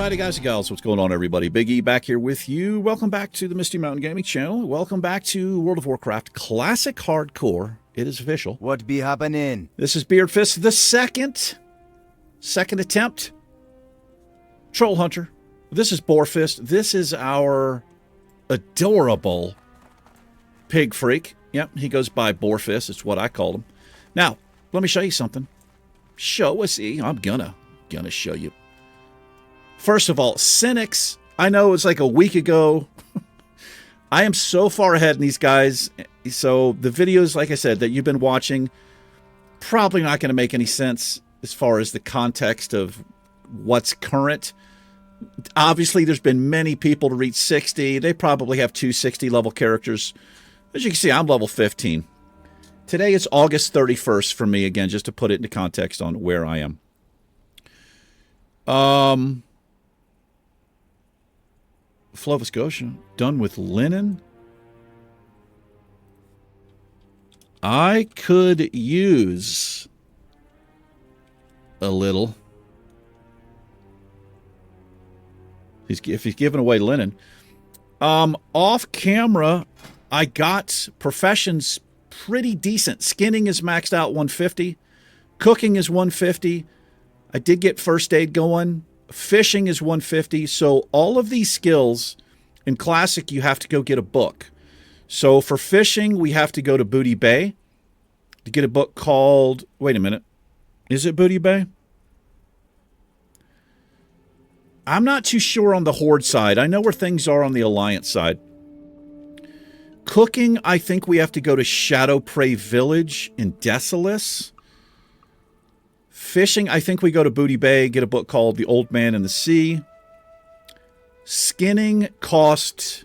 Alrighty, guys and gals, what's going on, everybody? Big E back here with you. Welcome back to the Misty Mountain Gaming channel. Welcome back to World of Warcraft Classic Hardcore. It is official. What be happening? This is Beardfist, the second attempt. Troll Hunter. This is Boarfist. This is our adorable pig freak. Yep, he goes by Boarfist. It's what I call him. Now, let me show you something. Show us. I'm gonna show you. First of all, Cynics, I know it's like a week ago. I am so far ahead in these guys. So the videos, like I said, that you've been watching, probably not going to make any sense as far as the context of what's current. Obviously, there's been many people to reach 60. They probably have 260 level characters. As you can see, I'm level 15. Today is August 31st for me, again, just to put it into context on where I am. Flova Scotia, done with linen. I could use a little. If he's giving away linen. Off camera, I got professions pretty decent. Skinning is maxed out 150. Cooking is 150. I did get first aid going. Fishing is 150. So all of these skills in Classic, you have to go get a book. So for fishing, we have to go to Booty Bay to get a book called... Wait a minute. Is it Booty Bay? I'm not too sure on the Horde side. I know where things are on the Alliance side. Cooking, I think we have to go to Shadow Prey Village in Desolus. Fishing, I think we go to Booty Bay, get a book called The Old Man in the Sea. Skinning cost,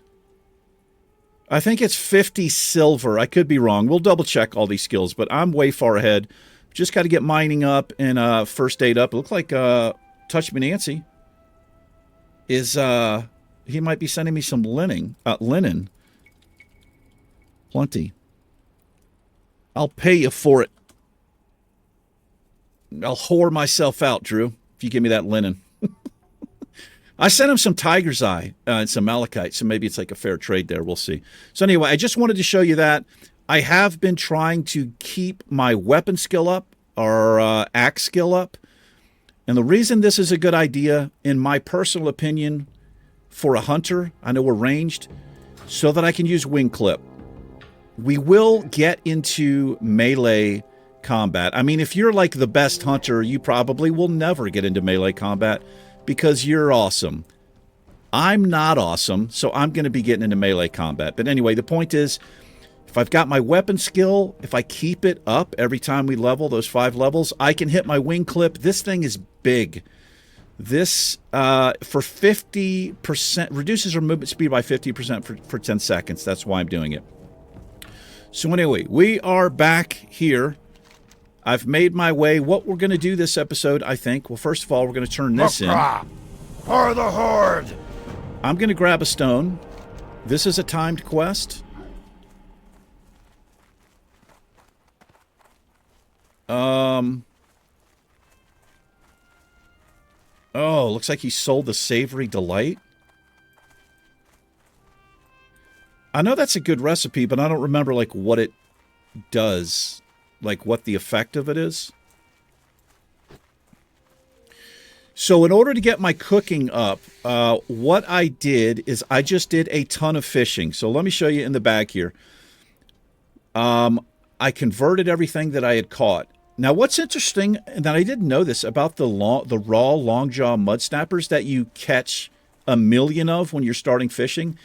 I think it's 50 silver. I could be wrong. We'll double check all these skills, but I'm way far ahead. Just got to get mining up and first aid up. It looks like Touch Me Nancy is, he might be sending me some linen. Plenty. I'll pay you for it. I'll whore myself out, Drew, if you give me that linen. I sent him some Tiger's Eye and some Malachite, so maybe it's like a fair trade there. We'll see. So anyway, I just wanted to show you that. I have been trying to keep my weapon skill up, or axe skill up. And the reason this is a good idea, in my personal opinion, for a hunter, I know we're ranged, so that I can use wing clip. We will get into melee combat. I mean, if you're like the best hunter, you probably will never get into melee combat because you're awesome. I'm not awesome, so I'm going to be getting into melee combat. But anyway, the point is, if I've got my weapon skill, if I keep it up every time we level those 5 levels, I can hit my wing clip. This thing is big. This, for 50%, reduces our movement speed by 50% for 10 seconds. That's why I'm doing it. So anyway, we are back here. I've made my way. What we're going to do this episode, I think, well, first of all, we're going to turn this in. For the Horde! I'm going to grab a stone. This is a timed quest. Oh, looks like he sold the Savory Delight. I know that's a good recipe, but I don't remember, like, what it does. Like, what the effect of it is. So in order to get my cooking up, what I did is I just did a ton of fishing. So let me show you in the bag here. I converted everything that I had caught. Now, what's interesting, and I didn't know this, about the raw longjaw mud snappers that you catch 1,000,000 of when you're starting fishing.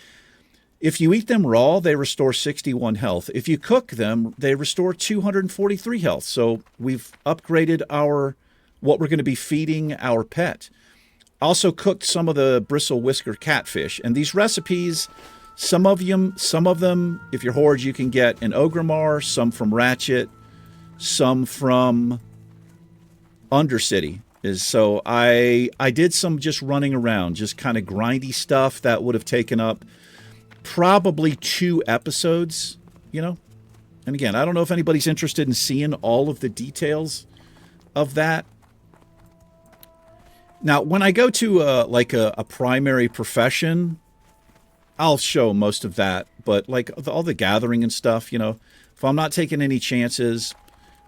If you eat them raw, they restore 61 health. If you cook them, they restore 243 health. So we've upgraded what we're going to be feeding our pet. Also cooked some of the bristle whisker catfish. And these recipes, some of them, if you're Horde, you can get in Ogrimmar, some from Ratchet, some from Undercity. So I did some just running around, just kind of grindy stuff that would have taken up probably 2 episodes, you know? And again, I don't know if anybody's interested in seeing all of the details of that. Now, when I go to like a primary profession, I'll show most of that. But like all the gathering and stuff, you know, if I'm not taking any chances,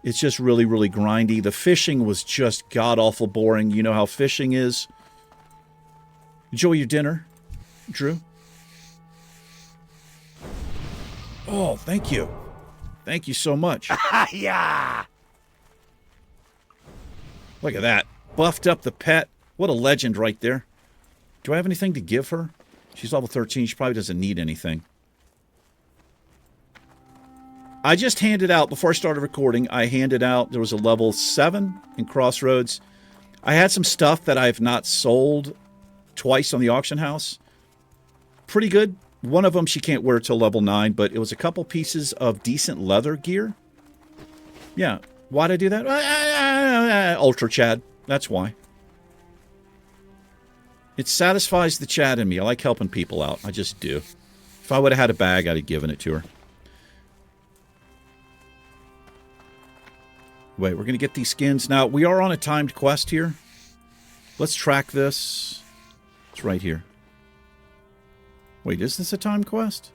it's just really, really grindy. The fishing was just god-awful boring. You know how fishing is. Enjoy your dinner, Drew. Oh, thank you. Thank you so much. Yeah. Look at that. Buffed up the pet. What a legend right there. Do I have anything to give her? She's level 13. She probably doesn't need anything. I just handed out, before I started recording, I handed out, there was a level 7 in Crossroads. I had some stuff that I've not sold twice on the auction house. Pretty good. One of them she can't wear till level 9, but it was a couple pieces of decent leather gear. Yeah. Why'd I do that? Ultra Chad. That's why. It satisfies the Chad in me. I like helping people out. I just do. If I would have had a bag, I'd have given it to her. Wait, we're going to get these skins. Now, we are on a timed quest here. Let's track this. It's right here. Wait, is this a timed quest?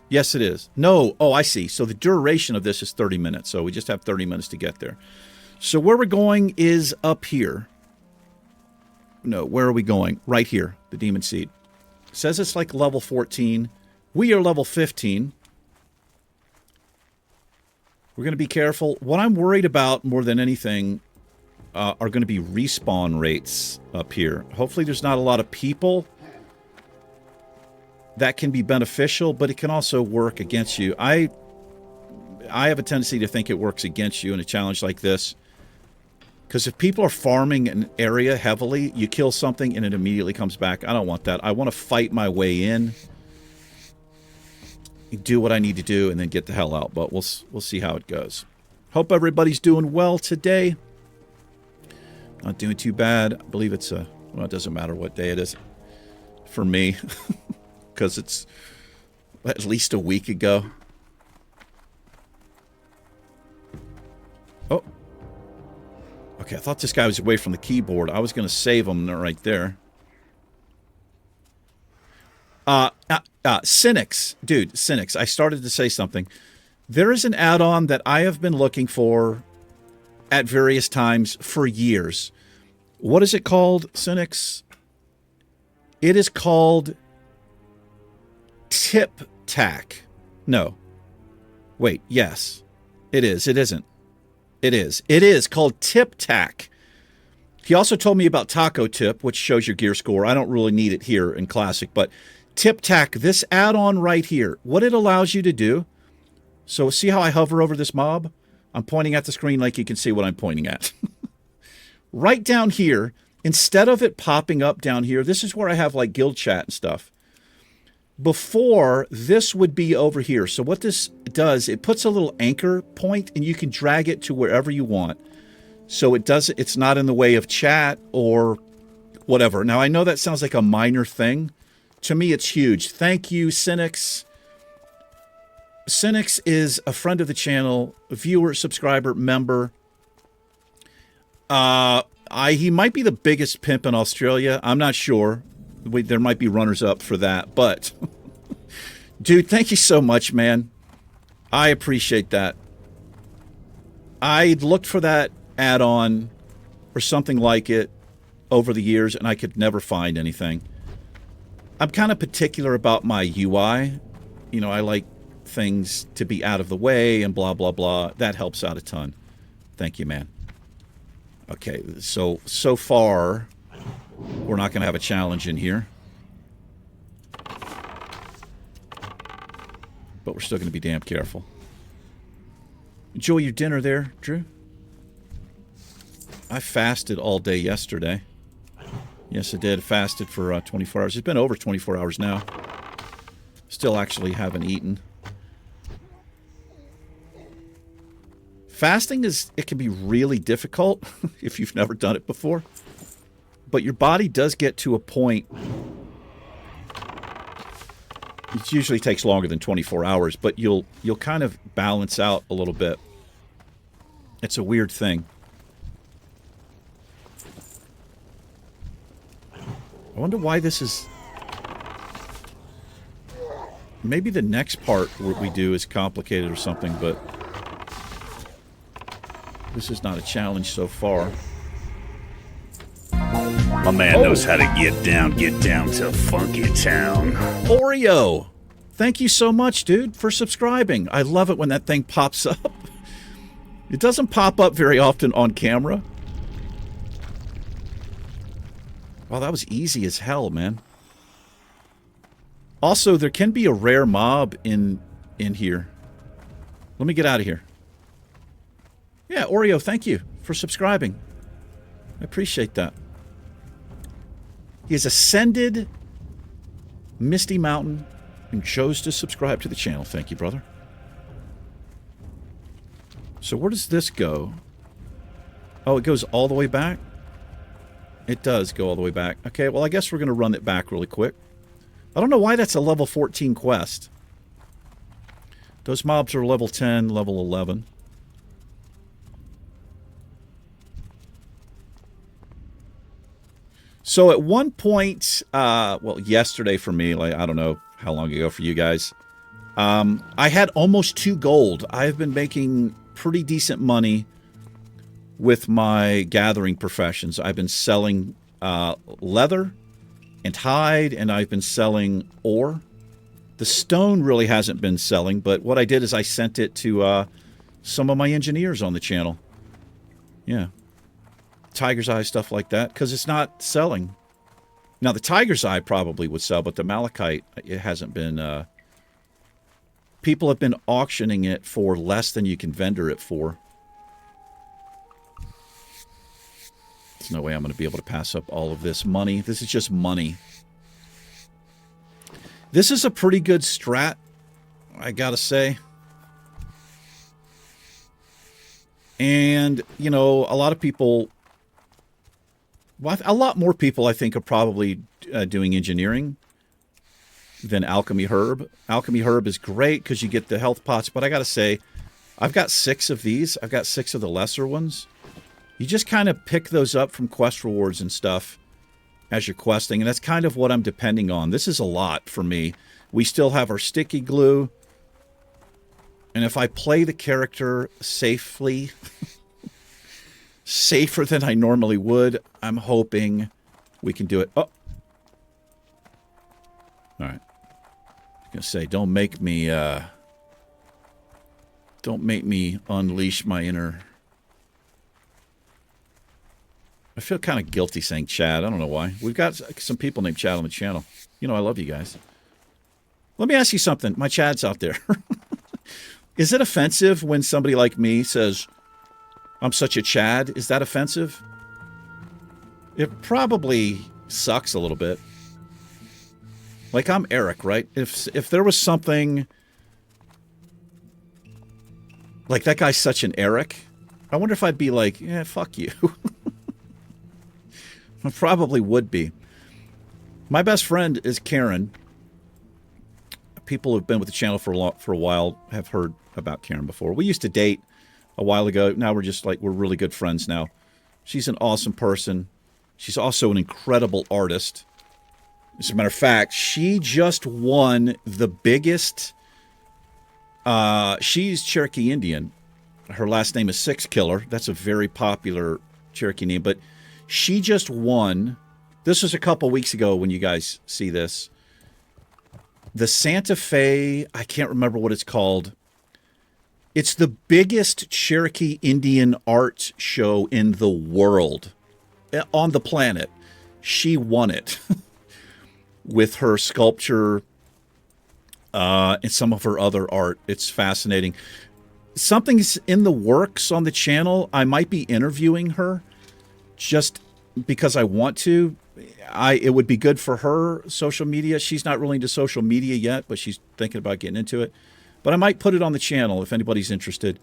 Yes, it is. No. Oh, I see. So the duration of this is 30 minutes. So we just have 30 minutes to get there. So where we're going is up here. No, where are we going? Right here, the Demon Seed. It says it's like level 14. We are level 15. We're going to be careful. What I'm worried about more than anything are going to be respawn rates up here. Hopefully there's not a lot of people. That can be beneficial, but it can also work against you. I have a tendency to think it works against you in a challenge like this. Because if people are farming an area heavily, you kill something and it immediately comes back. I don't want that. I want to fight my way in. Do what I need to do and then get the hell out. But we'll see how it goes. Hope everybody's doing well today. Not doing too bad. I believe it's a... Well, it doesn't matter what day it is for me. Because it's at least a week ago. Oh. Okay, I thought this guy was away from the keyboard. I was going to save him right there. Cynics. Dude, Cynics. I started to say something. There is an add-on that I have been looking for at various times for years. What is it called, Cynics? It is called Tip Tack. No. Wait, yes. It is. It isn't. It is. It is called Tip Tack. He also told me about Taco Tip, which shows your gear score. I don't really need it here in Classic, but Tip Tack, this add-on right here, what it allows you to do. So see how I hover over this mob? I'm pointing at the screen like you can see what I'm pointing at. Right down here, instead of it popping up down here, this is where I have like guild chat and stuff. Before, this would be over here. So what this does, it puts a little anchor point and you can drag it to wherever you want. So it's not in the way of chat or whatever. Now, I know that sounds like a minor thing. To me, it's huge. Thank you, Cynics. Cynics is a friend of the channel, a viewer, subscriber, member. He might be the biggest pimp in Australia. I'm not sure. There might be runners-up for that, but... Dude, thank you so much, man. I appreciate that. I looked for that add-on or something like it over the years, and I could never find anything. I'm kind of particular about my UI. You know, I like things to be out of the way and blah, blah, blah. That helps out a ton. Thank you, man. Okay, so far, we're not going to have a challenge in here. But we're still going to be damn careful. Enjoy your dinner there, Drew. I fasted all day yesterday. Yes, I did. Fasted for 24 hours. It's been over 24 hours now. Still actually haven't eaten. Fasting it can be really difficult if you've never done it before. But your body does get to a point. It usually takes longer than 24 hours, but you'll kind of balance out a little bit. It's a weird thing. I wonder why this is... Maybe the next part what we do is complicated or something, but... This is not a challenge so far. My man knows how to get down to Funky Town. Oreo! Thank you so much, dude, for subscribing. I love it when that thing pops up. It doesn't pop up very often on camera. Wow, that was easy as hell, man. Also, there can be a rare mob in here. Let me get out of here. Yeah, Oreo, thank you for subscribing. I appreciate that. He has ascended Misty Mountain and chose to subscribe to the channel. Thank you, brother. So where does this go? Oh, it goes all the way back? It does go all the way back. Okay, well, I guess we're going to run it back really quick. I don't know why that's a level 14 quest. Those mobs are level 10, level 11. So at one point, well, yesterday for me, like I don't know how long ago for you guys, I had almost 2 gold. I've been making pretty decent money with my gathering professions. I've been selling leather and hide, and I've been selling ore. The stone really hasn't been selling, but what I did is I sent it to some of my engineers on the channel. Yeah. Tiger's Eye, stuff like that, because it's not selling. Now, the Tiger's Eye probably would sell, but the Malachite, it hasn't been... people have been auctioning it for less than you can vendor it for. There's no way I'm going to be able to pass up all of this money. This is just money. This is a pretty good strat, I gotta say. And, you know, a lot of people... Well, a lot more people, I think, are probably doing engineering than Alchemy Herb. Alchemy Herb is great because you get the health pots, but I gotta say, I've got 6 of these. I've got 6 of the lesser ones. You just kind of pick those up from quest rewards and stuff as you're questing, and that's kind of what I'm depending on. This is a lot for me. We still have our sticky glue, and if I play the character safely... safer than I normally would, I'm hoping we can do it. Oh. All right. I'm going to say, don't make me unleash my inner... I feel kind of guilty saying Chad. I don't know why. We've got some people named Chad on the channel. You know, I love you guys. Let me ask you something. My Chads out there. Is it offensive when somebody like me says... I'm such a Chad. Is that offensive? It probably sucks a little bit. Like, I'm Eric, right? If there was something... Like, that guy's such an Eric. I wonder if I'd be like, yeah, fuck you. I probably would be. My best friend is Karen. People who've been with the channel for a while have heard about Karen before. We used to date a while ago. Now we're just like, we're really good friends now. She's an awesome person. She's also an incredible artist. As a matter of fact, she just won the biggest... she's Cherokee Indian. Her last name is Six Killer. That's a very popular Cherokee name. But she just won... This was a couple weeks ago when you guys see this. The Santa Fe... I can't remember what it's called. It's the biggest Cherokee Indian art show in the world. On the planet. She won it. With her sculpture and some of her other art. It's fascinating. Something's in the works on the channel. I might be interviewing her just because I want to. It would be good for her social media. She's not really into social media yet, but she's thinking about getting into it. But I might put it on the channel if anybody's interested.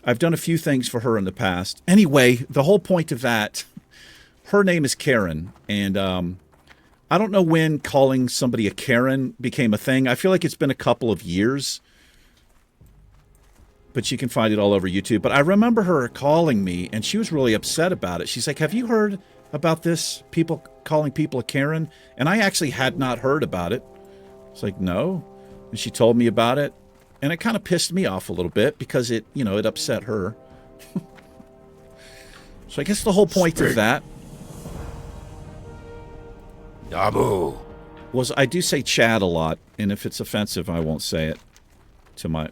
I've done a few things for her in the past. Anyway, the whole point of that, her name is Karen. And I don't know when calling somebody a Karen became a thing. I feel like it's been a couple of years. But you can find it all over YouTube. But I remember her calling me, and she was really upset about it. She's like, have you heard about this? People calling people a Karen, and I actually had not heard about it. It's like, no. And she told me about it, and it kind of pissed me off a little bit because it, you know, it upset her. So I guess the whole point of that Dabu. was I do say Chad a lot, and if it's offensive, I won't say it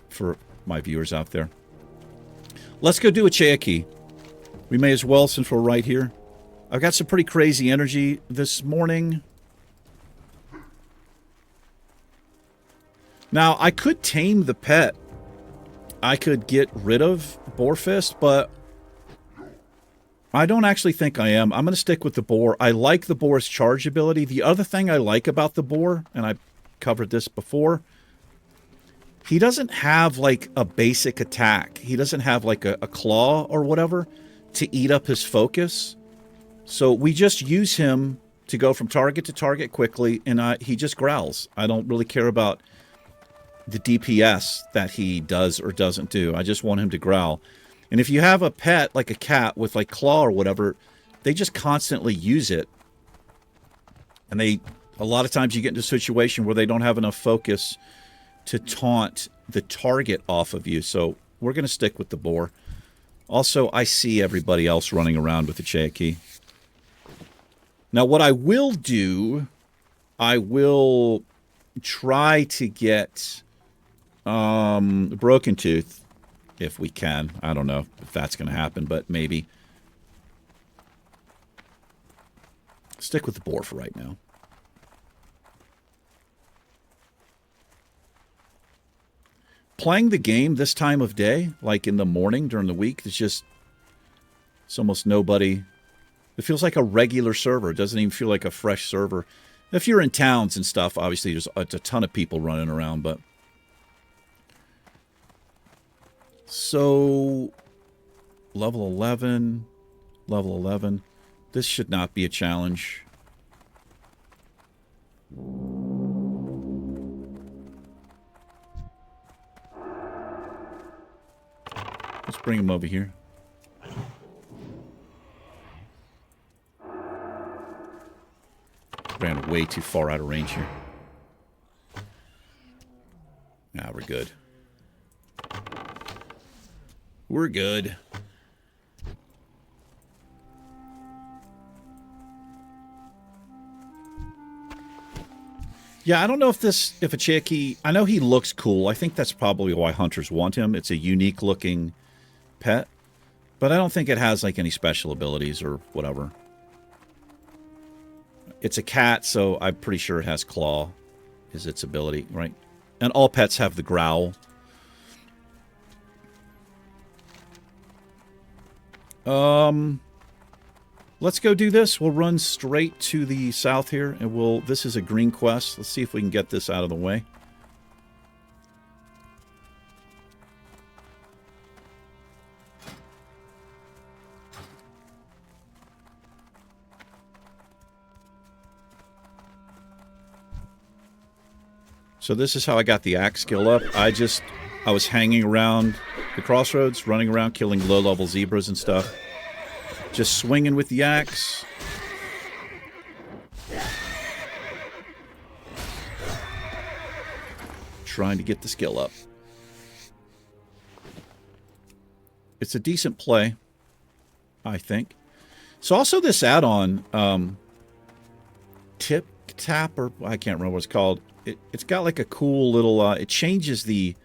for my viewers out there. Let's go do a Cherokee. We may as well since we're right here. I've got some pretty crazy energy this morning. Now, I could tame the pet. I could get rid of Boarfist, but I don't actually think I am. I'm going to stick with the boar. I like the boar's charge ability. The other thing I like about the boar, and I covered this before, he doesn't have like a basic attack. He doesn't have like a claw or whatever to eat up his focus. So we just use him to go from target to target quickly, and he just growls. I don't really care about the DPS that he does or doesn't do. I just want him to growl. And if you have a pet, like a cat with like claw or whatever, they just constantly use it. And a lot of times you get into a situation where they don't have enough focus to taunt the target off of you. So we're going to stick with the boar. Also, I see everybody else running around with the Cherokee. Now, what I will do, I will try to get Broken Tooth. If we can. I don't know if that's going to happen, but maybe. Stick with the boar for right now. Playing the game this time of day, like in the morning during the week, it's almost nobody. It feels like a regular server. It doesn't even feel like a fresh server. If you're in towns and stuff, obviously there's a ton of people running around, but so, level 11, level 11. This should not be a challenge. Let's bring him over here. Ran way too far out of range here. Now we're good. We're good. Yeah, I don't know if a Cherokee, I know he looks cool. I think that's probably why hunters want him. It's a unique looking pet, but I don't think it has like any special abilities or whatever. It's a cat, so I'm pretty sure it has claw is its ability, right? And all pets have the growl. Let's go do this. We'll run straight to the south here, and this is a green quest. Let's see if we can get this out of the way. So this is how I got the axe skill up. I was hanging around the crossroads, running around, killing low-level zebras and stuff. Just swinging with the axe. Trying to get the skill up. It's a decent play, I think. So also this add-on, Tip Tap, or I can't remember what it's called. It's got like a cool little, it changes the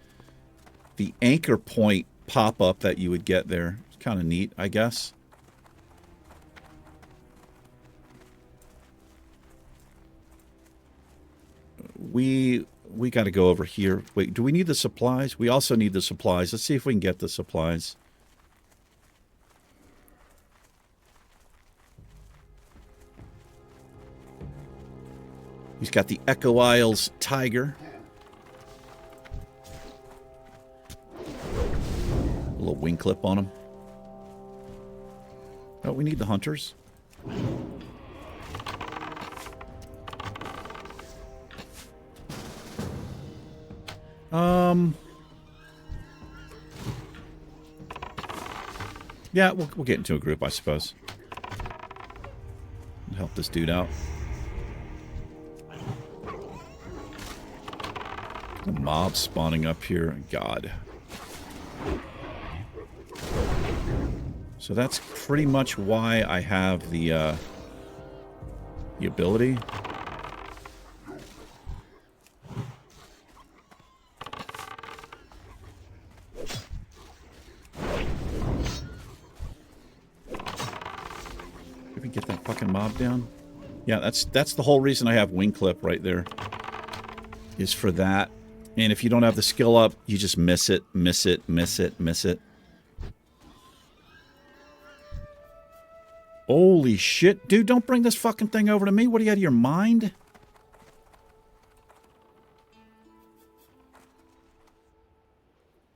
anchor point pop-up that you would get there. It's kind of neat, I guess. We got to go over here. Wait, do we need the supplies? We also need the supplies. Let's see if we can get the supplies. He's got the Echo Isles Tiger. A little wing clip on him. Oh, we need the hunters. Yeah, we'll get into a group, I suppose. Help this dude out. The mob spawning up here. God. So that's pretty much why I have the ability. Did we get that fucking mob down? Yeah, that's the whole reason I have wing clip right there. Is for that. And if you don't have the skill up, you just miss it, miss it, miss it, miss it. Holy shit. Dude, don't bring this fucking thing over to me. What are you, out of your mind?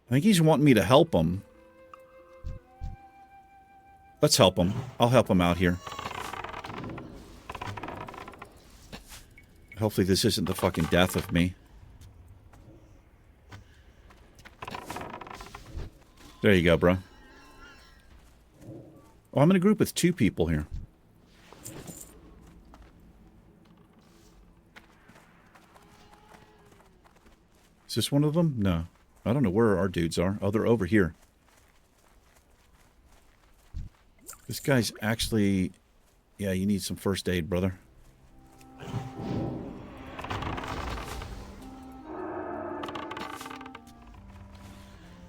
I think he's wanting me to help him. Let's help him. I'll help him out here. Hopefully this isn't the fucking death of me. There you go, bro. Oh, I'm in a group with 2 people here. Is this one of them? No. I don't know where our dudes are. Oh, they're over here. This guy's actually... Yeah, you need some first aid, brother.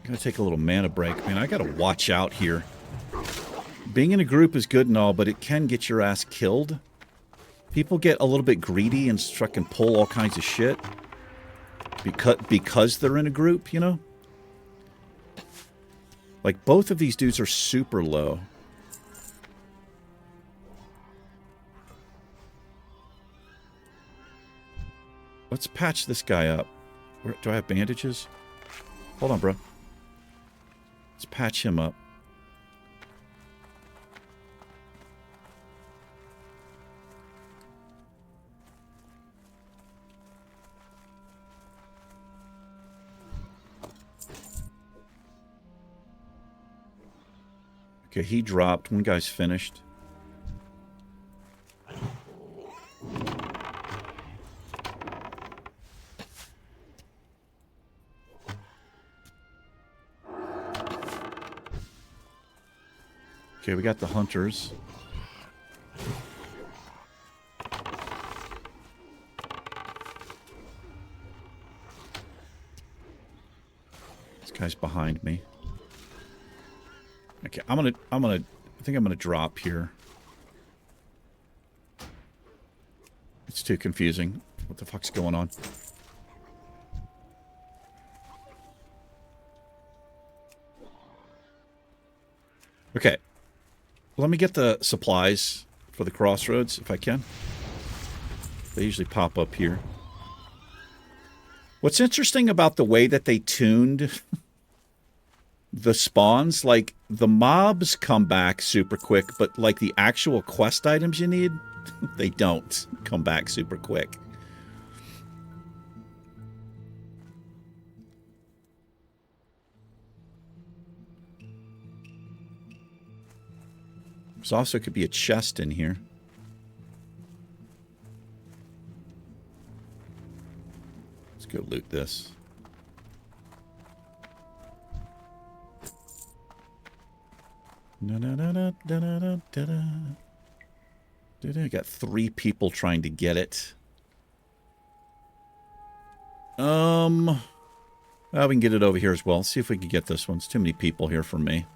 Gotta take a little mana break. Man, I gotta watch out here. Being in a group is good and all, but it can get your ass killed. People get a little bit greedy and fucking pull all kinds of shit. Because they're in a group, you know? Like, both of these dudes are super low. Let's patch this guy up. Do I have bandages? Hold on, bro. Let's patch him up. Okay, he dropped. One guy's finished. Okay, we got the hunters. This guy's behind me. Okay, I think I'm gonna drop here. It's too confusing. What the fuck's going on? Okay. Let me get the supplies for the crossroads, if I can. They usually pop up here. What's interesting about the way that they tuned the spawns, like, the mobs come back super quick, but, like, the actual quest items you need, they don't come back super quick. There's also could be a chest in here. Let's go loot this. I got 3 people trying to get it. Well, we can get it over here as well. Let's see if we can get this one. It's too many people here for me.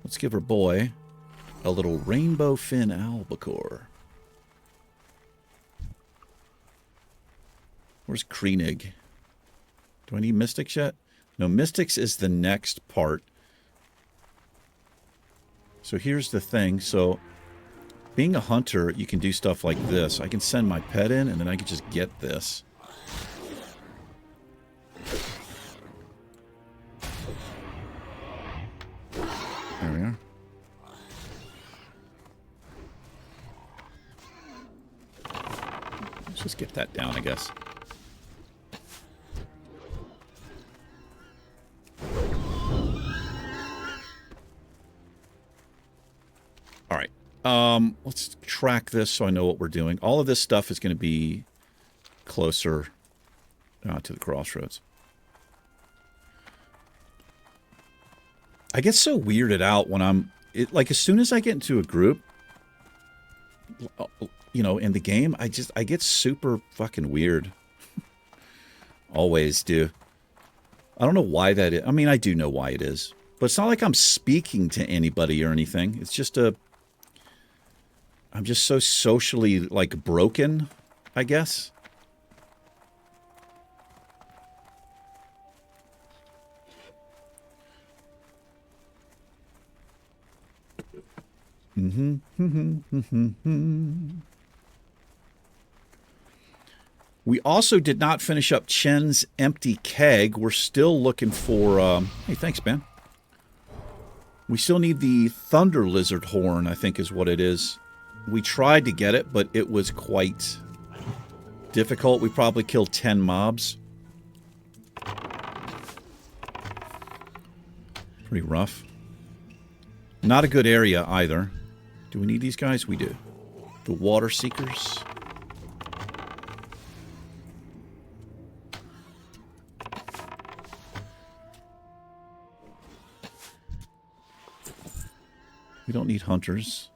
Let's give her boy a little rainbow fin albacore. Where's Kreenig? Do I need Mystics yet? No, Mystics is the next part. So here's the thing. So being a hunter, you can do stuff like this. I can send my pet in, and then I can just get this. There we are. Let's just get that down, I guess. Let's track this so I know what we're doing. All of this stuff is going to be closer to the crossroads. I get so weirded out when like as soon as I get into a group, you know, in the game, I get super fucking weird. Always do. I don't know why that is. I mean, I do know why it is. But it's not like I'm speaking to anybody or anything. It's just I'm just so socially, like, broken, I guess. We also did not finish up Chen's empty keg. We're still looking for... hey, thanks, man. We still need the Thunder Lizard Horn, I think is what it is. We tried to get it, but it was quite difficult. We probably killed 10 mobs. Pretty rough. Not a good area either. Do we need these guys? We do. The Water Seekers. We don't need hunters.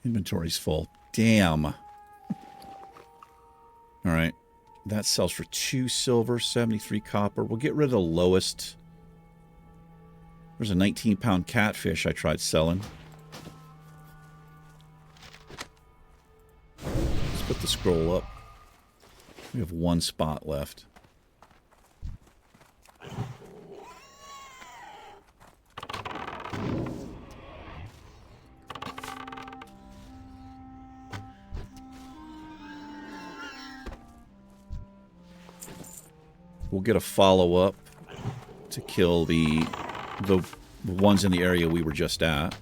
Inventory's full. Damn. All right. That sells for 2 silver, 73 copper. We'll get rid of the lowest. There's a 19-pound catfish I tried selling. Let's put the scroll up. We have 1 spot left. We'll get a follow-up to kill the ones in the area we were just at.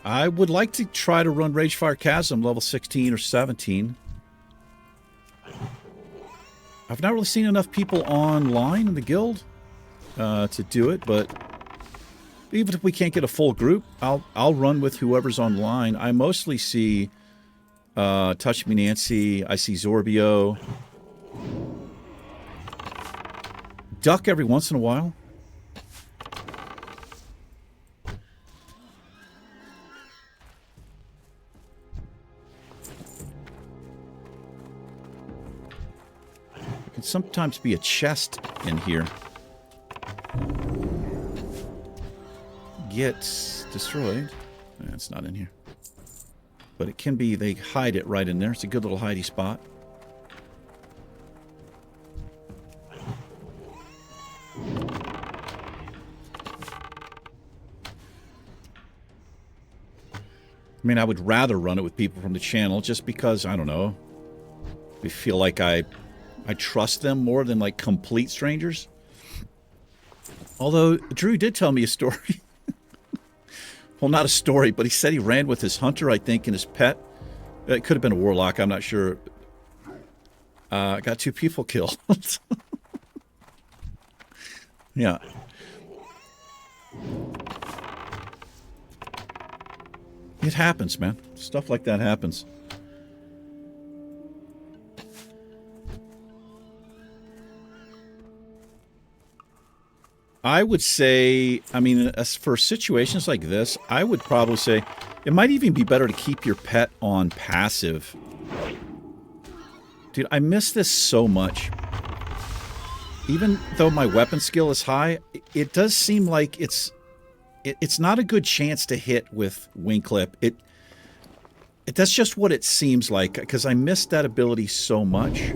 I would like to try to run Ragefire Chasm level 16 or 17. I've not really seen enough people online in the guild to do it, but even if we can't get a full group, I'll run with whoever's online. I mostly see Touch Me Nancy, I see Zorbio. Duck every once in a while. Can sometimes be a chest in here. Gets destroyed. It's not in here. But it can be, they hide it right in there. It's a good little hidey spot. I mean, I would rather run it with people from the channel just because, I don't know, we feel like I trust them more than, like, complete strangers. Although, Drew did tell me a story. Well, not a story, but he said he ran with his hunter, I think, and his pet. It could have been a warlock, I'm not sure. Got 2 people killed. Yeah. It happens, man. Stuff like that happens. I would say, I mean, as for situations like this, I would probably say it might even be better to keep your pet on passive. Dude, I miss this so much. Even though my weapon skill is high, it does seem like it's not a good chance to hit with wing clip. That's just what it seems like, because I miss that ability so much.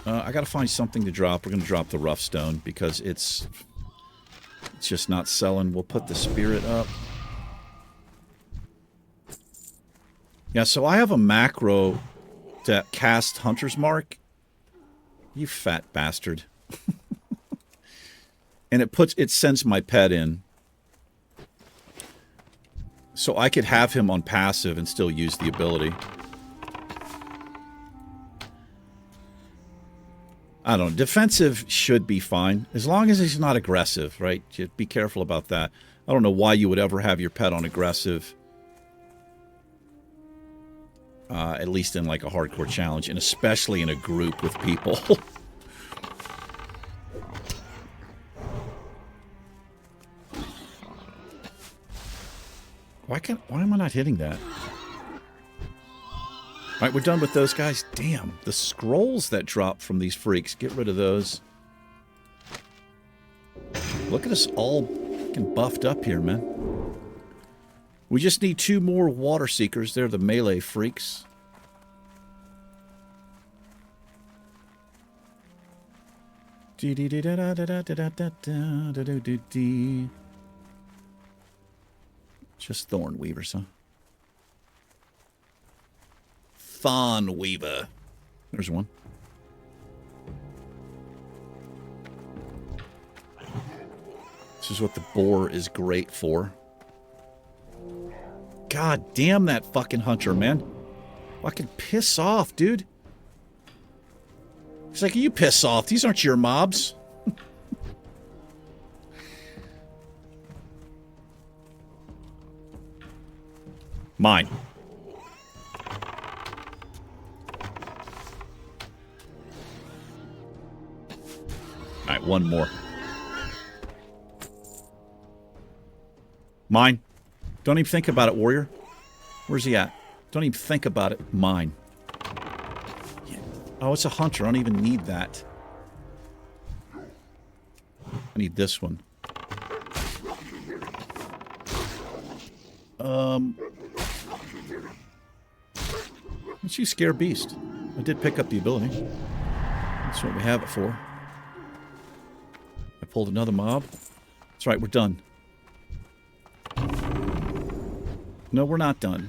I gotta find something to drop. We're gonna drop the rough stone because it's just not selling. We'll put the spirit up. Yeah, so I have a macro to cast Hunter's Mark. You fat bastard. And it sends my pet in. So I could have him on passive and still use the ability. I don't know. Defensive should be fine. As long as he's not aggressive, right? Just be careful about that. I don't know why you would ever have your pet on aggressive. At least in like a hardcore challenge. And especially in a group with people. Why am I not hitting that? Alright, we're done with those guys. Damn, the scrolls that drop from these freaks. Get rid of those. Look at us all fucking buffed up here, man. We just need 2 more water seekers. They're the melee freaks. Just Thorn Weavers, huh? Thorn Weaver. There's one. This is what the boar is great for. God damn that fucking hunter, man. Fucking piss off, dude. He's like, you piss off. These aren't your mobs. Mine. Alright, one more. Mine. Don't even think about it, warrior. Where's he at? Don't even think about it. Mine. Yeah. Oh, it's a hunter. I don't even need that. I need this one. Let's use Scare Beast. I did pick up the ability. That's what we have it for. I pulled another mob. That's right, we're done. No, we're not done.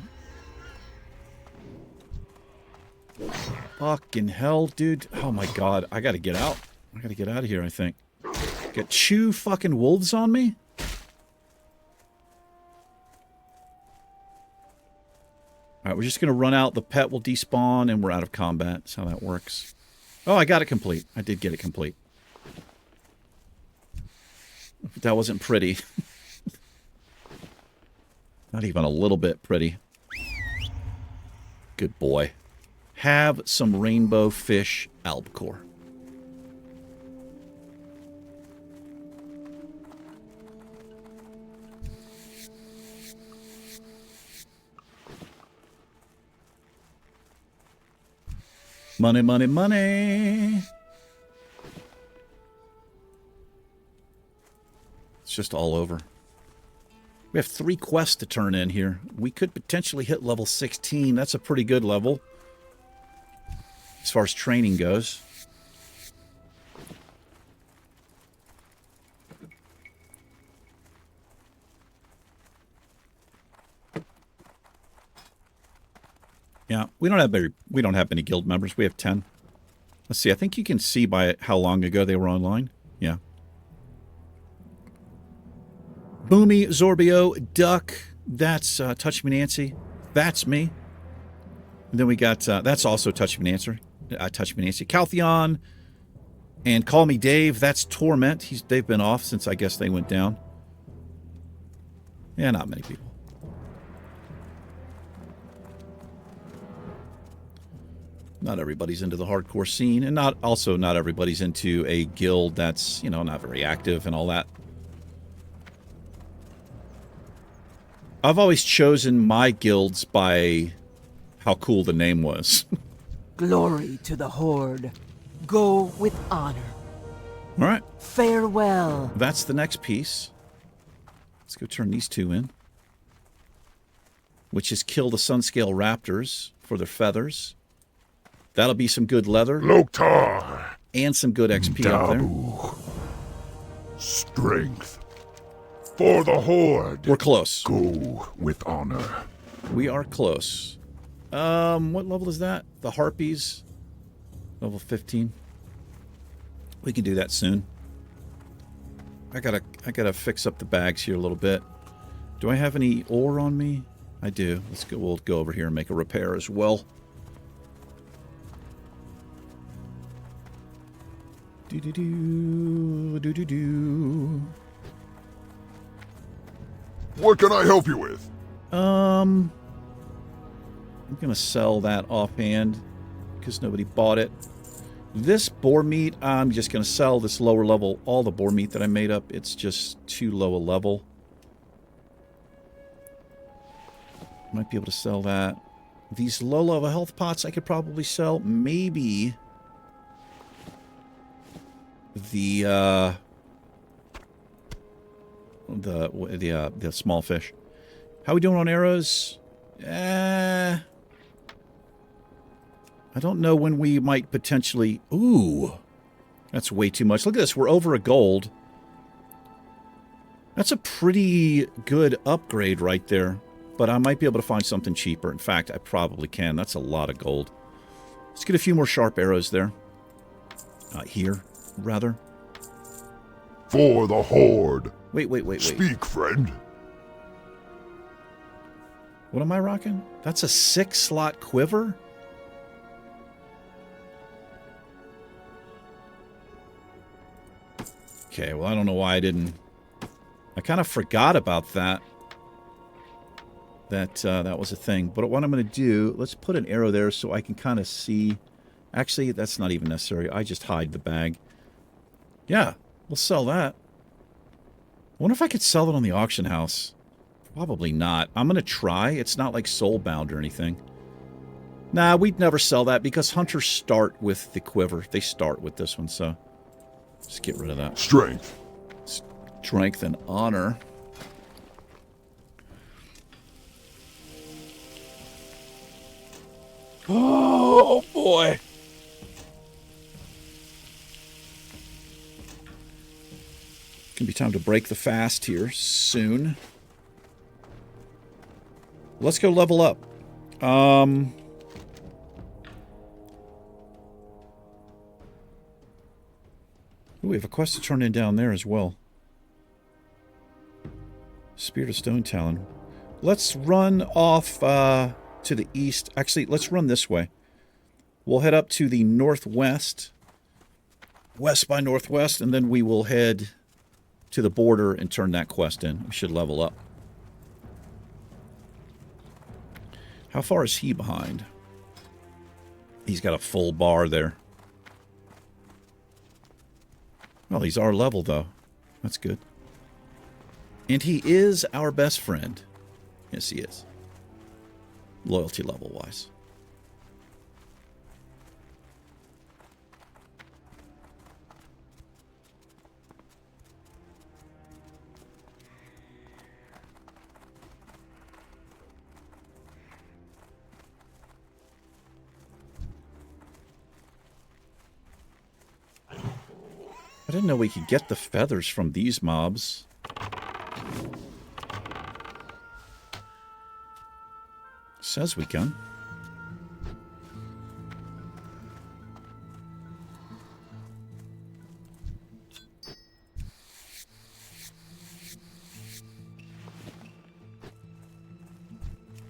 Fucking hell, dude. Oh my god, I gotta get out. I gotta get out of here, I think. Got 2 fucking wolves on me? Alright, we're just gonna run out. The pet will despawn, and we're out of combat. That's how that works. Oh, I got it complete. I did get it complete. But that wasn't pretty. Not even a little bit pretty. Good boy. Have some rainbow fish albacore. Money, money, money. It's just all over. We have 3 quests to turn in here. We could potentially hit level 16. That's a pretty good level as far as training goes. Yeah, we don't have many guild members. We have 10. Let's see. I think you can see by how long ago they were online. Yeah. Boomy, Zorbio, Duck. That's Touch Me Nancy. That's me. And then we got that's also Touch Me Nancy. Touch Me Nancy. Caltheon and Call Me Dave. That's Torment. They've been off since I guess they went down. Yeah, not many people. Not everybody's into the hardcore scene, and not everybody's into a guild that's, you know, not very active and all that. I've always chosen my guilds by how cool the name was. Glory to the Horde. Go with honor. All right. Farewell. That's the next piece. Let's go turn these 2 in. Which is kill the Sunscale Raptors for their feathers. That'll be some good leather. Loktar. And some good XP up there. Strength. For the Horde. We're close. Go with honor. We are close. What level is that? The Harpies. Level 15. We can do that soon. I gotta fix up the bags here a little bit. Do I have any ore on me? I do. Let's go. We'll go over here and make a repair as well. Do do do do do do. What can I help you with? I'm gonna sell that offhand because nobody bought it. This boar meat, I'm just gonna sell this lower level. All the boar meat that I made up, it's just too low a level. Might be able to sell that. These low level health pots I could probably sell. Maybe the small fish. How we doing on arrows? I don't know when we might potentially... Ooh, that's way too much. Look at this. We're over a gold. That's a pretty good upgrade right there. But I might be able to find something cheaper. In fact, I probably can. That's a lot of gold. Let's get a few more sharp arrows there. Here, rather. For the Horde. Wait. Speak, friend. What am I rocking? That's a 6-slot quiver? Okay, well, I don't know why I didn't... I kind of forgot about that. That was a thing. But what I'm going to do, let's put an arrow there so I can kind of see... Actually, that's not even necessary. I just hide the bag. Yeah, we'll sell that. I wonder if I could sell it on the auction house. Probably not. I'm going to try. It's not like soulbound or anything. Nah, we'd never sell that because hunters start with the quiver. They start with this one, so... Just get rid of that. Strength. Strength and honor. Oh, boy. Gonna be time to break the fast here soon. Let's go level up. Ooh, we have a quest to turn in down there as well. Spirit of Stone Talon. Let's run off to the east. Actually, let's run this way. We'll head up to the northwest. West by northwest, and then we will head to the border and turn that quest in. We should level up. How far is he behind? He's got a full bar there. Well, he's our level, though. That's good. And he is our best friend. Yes, he is. Loyalty level-wise. I didn't know we could get the feathers from these mobs. Says we can.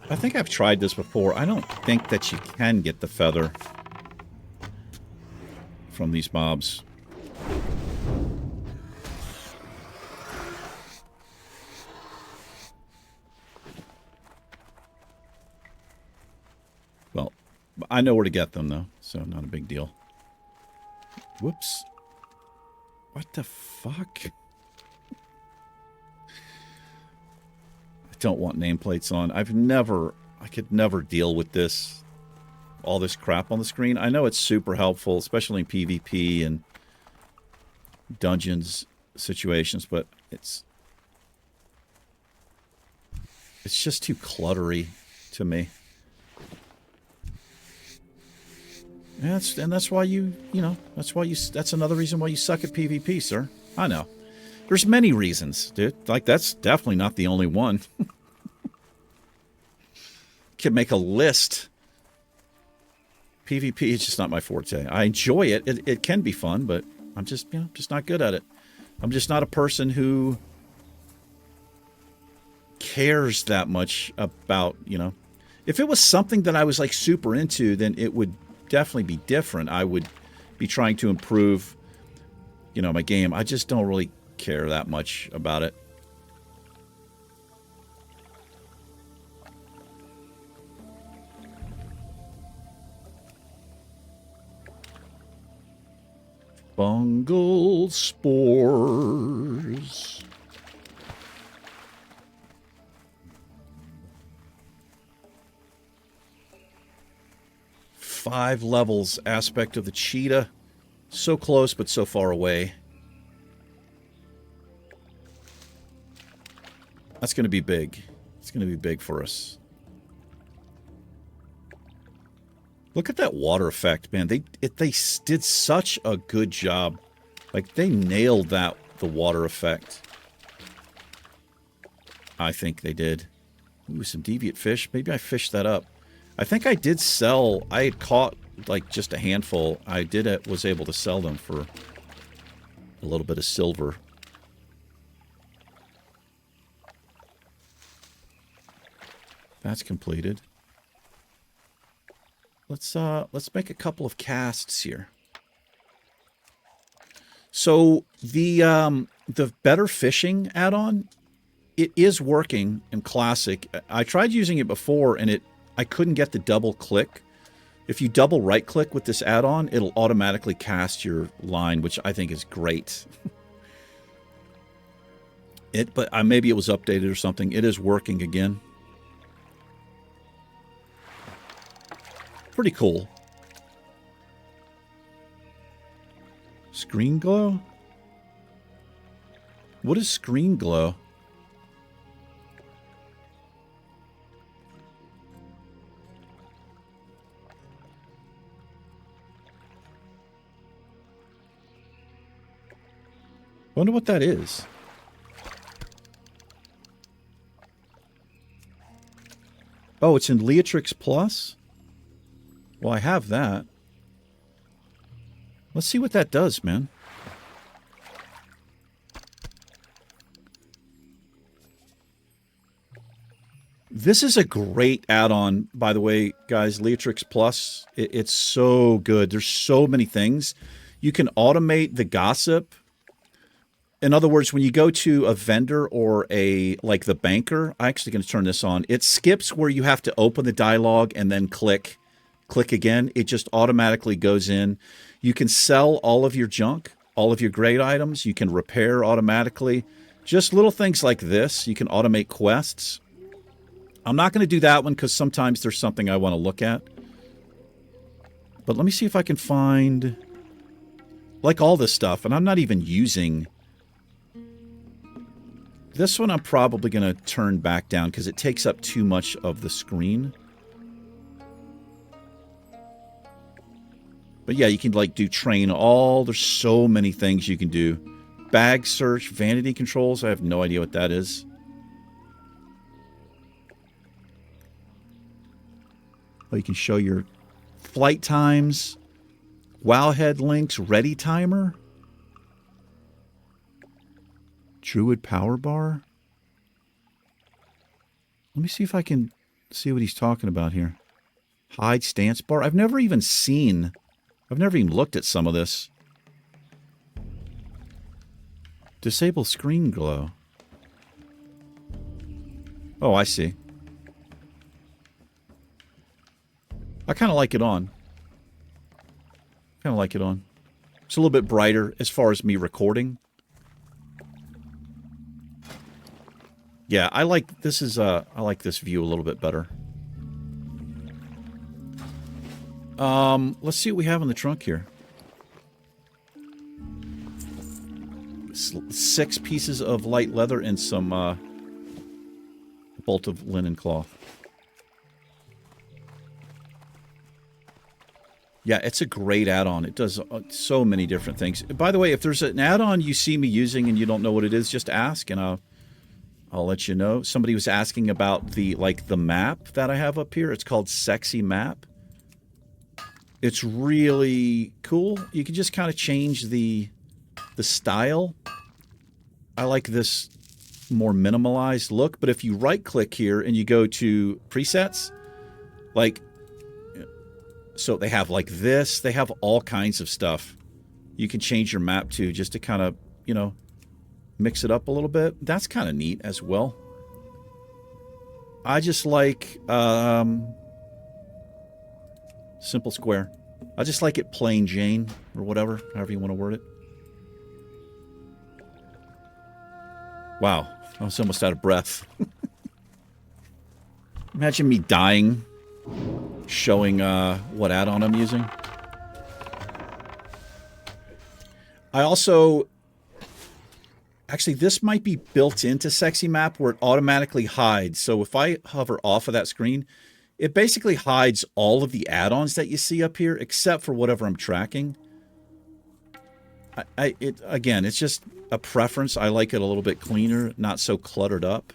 I think I've tried this before. I don't think that you can get the feather from these mobs. Well, I know where to get them, though, so not a big deal. Whoops. What the fuck? I don't want nameplates on. I could never deal with this, all this crap on the screen. I know it's super helpful, especially in PvP and dungeons situations, but it's just too cluttery to me. And that's why that's another reason why you suck at PvP, sir. I know. There's many reasons, dude. Like, that's definitely not the only one. Could make a list PvP is just not my forte. I enjoy it. It can be fun, but I'm just, you know, just not good at it. I'm just not a person who cares that much about, you know. If it was something that I was like super into, then it would definitely be different. I would be trying to improve, you know, my game. I just don't really care that much about it. Fungal spores. Five levels aspect of the cheetah. So close, but so far away. That's going to be big. It's going to be big for us. Look at that water effect, man. They did such a good job. Like, they nailed that, the water effect. I think they did. Ooh, some deviant fish. Maybe I fished that up. I think I did sell... I had caught, like, just a handful. I was able to sell them for a little bit of silver. That's completed. Let's make a couple of casts here. So the better fishing add-on, it is working in Classic. I tried using it before and I couldn't get the double click. If you double right click with this add-on, it'll automatically cast your line, which I think is great. But maybe it was updated or something. It is working again. Pretty cool. Screen glow? What is screen glow? Wonder what that is. Oh, it's in Leatrix Plus? Well, I have that. Let's see what that does, man. This is a great add-on, by the way, guys. Leatrix Plus. It's so good. There's so many things. You can automate the gossip. In other words, when you go to a vendor or like the banker, I'm actually going to turn this on. It skips where you have to open the dialogue and then click again. It just automatically goes in. You can sell all of your junk, all of your great items. You can repair automatically. Just little things like this. You can automate quests. I'm not going to do that one because sometimes there's something I want to look at. But let me see if I can find like all this stuff. And I'm not even using... This one I'm probably going to turn back down because it takes up too much of the screen. But yeah, you can like do train all. There's so many things you can do. Bag search, vanity controls. I have no idea what that is. Oh, you can show your flight times. Wowhead links, ready timer. Druid power bar. Let me see if I can see what he's talking about here. Hide stance bar. I've never even looked at some of this. Disable screen glow. Oh, I see. I kind of like it on. It's a little bit brighter as far as me recording. Yeah, I like this view a little bit better. Let's see what we have in the trunk here. 6 pieces of light leather and some bolt of linen cloth. Yeah, it's a great add-on. It does so many different things. By the way, if there's an add-on you see me using and you don't know what it is, just ask and I'll let you know. Somebody was asking about the map that I have up here. It's called Sexy Map. It's really cool. You can just kind of change the style. I like this more minimalized look, but if you right-click here and you go to presets, like, so they have like this. They have all kinds of stuff you can change your map to just to kind of, you know, mix it up a little bit. That's kind of neat as well. I just like simple square. I just like it plain Jane or whatever, however you want to word it. Wow, I was almost out of breath. Imagine me dying, showing what add-on I'm using. I also... Actually, this might be built into Sexy Map where it automatically hides. So if I hover off of that screen, it basically hides all of the add-ons that you see up here, except for whatever I'm tracking. Again, it's just a preference. I like it a little bit cleaner, not so cluttered up.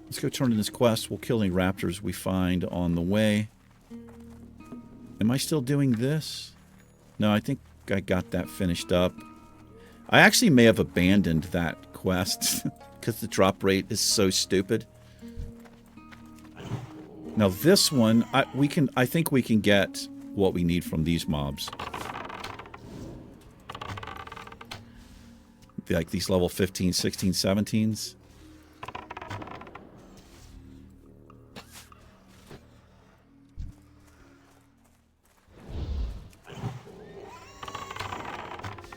Let's go turn in this quest. We'll kill any raptors we find on the way. Am I still doing this? No, I think I got that finished up. I actually may have abandoned that quest because the drop rate is so stupid. Now this one, I think we can get what we need from these mobs. Like these level 15, 16, 17s.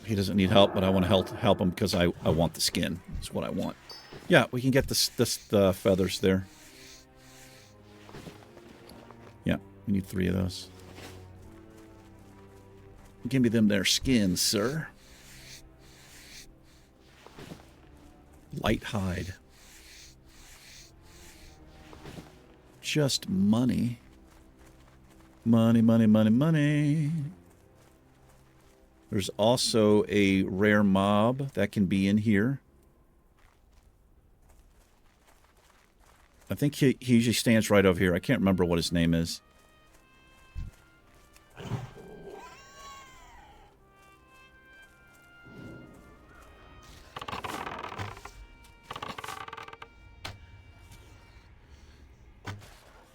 He doesn't need help, but I want to help him because I want the skin. That's what I want. Yeah, we can get the feathers there. Yeah, we need 3 of those. Give me them their skins, sir. Light hide. Just money. Money, money, money, money. There's also a rare mob that can be in here. I think he usually stands right over here. I can't remember what his name is.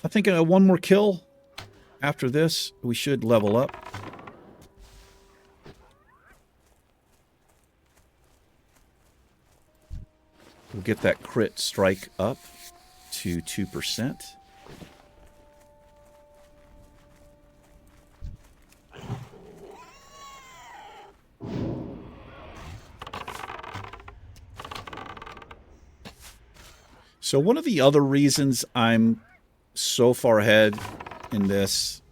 I think one more kill after this, we should level up. We'll get that crit strike up to 2%. So one of the other reasons I'm so far ahead in this,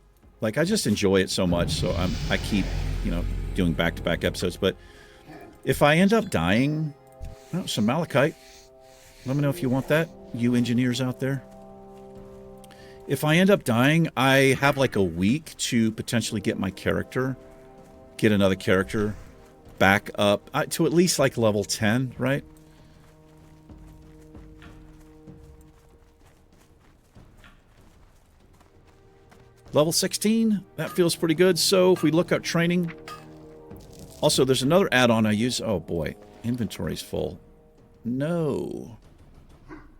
like I just enjoy it so much, so I keep, you know, doing back-to-back episodes, but if I end up dying, oh, some malachite. Let me know if you want that, you engineers out there. If I end up dying, I have like a week to potentially get my character, get another character back up to at least like level 10, right? Level 16, that feels pretty good. So if we look up training, also there's another add-on I use. Oh boy, inventory's full. No.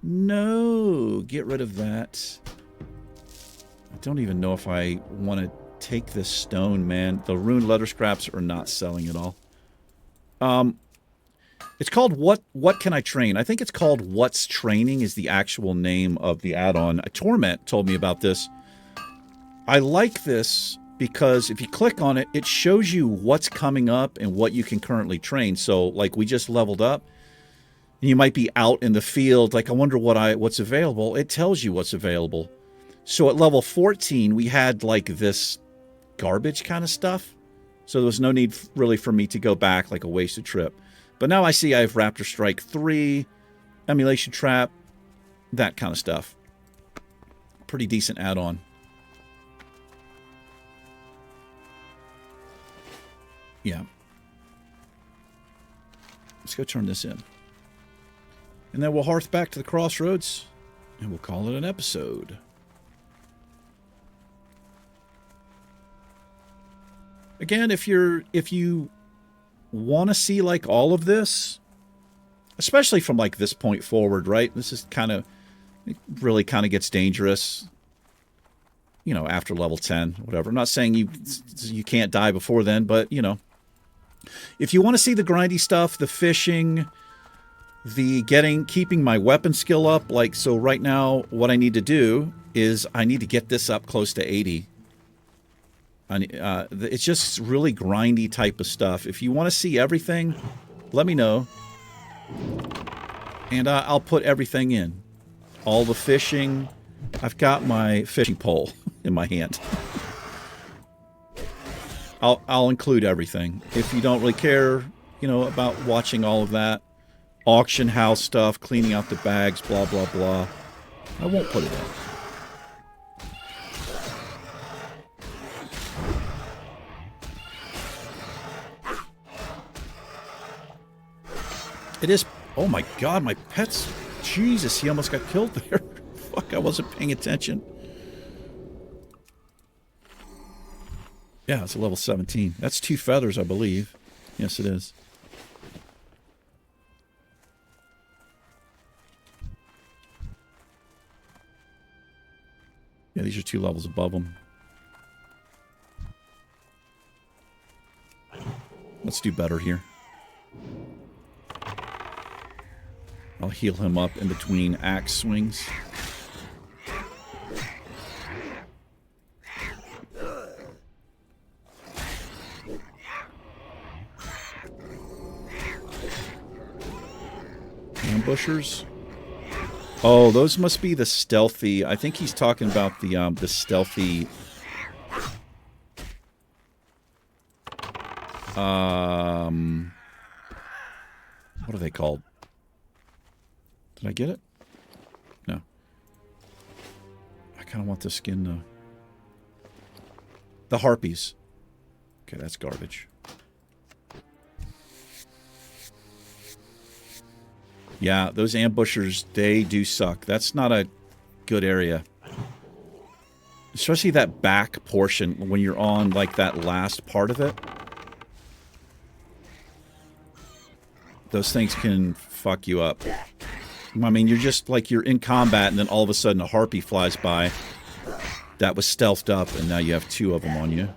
No, get rid of that. I don't even know if I want to take this stone, man. The ruined leather scraps are not selling at all. It's called What Can I Train? I think it's called What's Training is the actual name of the add-on. Torment told me about this. I like this because if you click on it, it shows you what's coming up and what you can currently train. So, like, we just leveled up. And you might be out in the field, like, I wonder what's available. It tells you what's available. So at level 14, we had, like, this garbage kind of stuff. So there was no need, really, for me to go back, like a wasted trip. But now I see I have Raptor Strike 3, Emulation Trap, that kind of stuff. Pretty decent add-on. Yeah. Let's go turn this in. And then we'll hearth back to the crossroads, and we'll call it an episode. Again, if you want to see like all of this, especially from like this point forward, right? This is kind of, it really kind of gets dangerous, you know, after level 10, whatever. I'm not saying you can't die before then, but, you know, if you want to see the grindy stuff, the fishing, the keeping my weapon skill up, like, so right now what I need to do is I need to get this up close to 80. It's just really grindy type of stuff. If you want to see everything, let me know. And I'll put everything in. All the fishing. I've got my fishing pole in my hand. I'll include everything. If you don't really care, you know, about watching all of that, auction house stuff, cleaning out the bags, blah, blah, blah, I won't put it in. It is... Oh my god, my pet's... Jesus, he almost got killed there. Fuck, I wasn't paying attention. Yeah, it's a level 17. That's 2 feathers, I believe. Yes, it is. Yeah, these are 2 levels above them. Let's do better here. I'll heal him up in between axe swings. Ambushers. Oh, those must be the stealthy. I think he's talking about the stealthy. What are they called? Did I get it? No. I kind of want the skin though. The harpies. Okay, that's garbage. Yeah, those ambushers, they do suck. That's not a good area. Especially that back portion when you're on, like, that last part of it. Those things can fuck you up. I mean, you're just, like, you're in combat and then all of a sudden a harpy flies by. That was stealthed up and now you have 2 of them on you.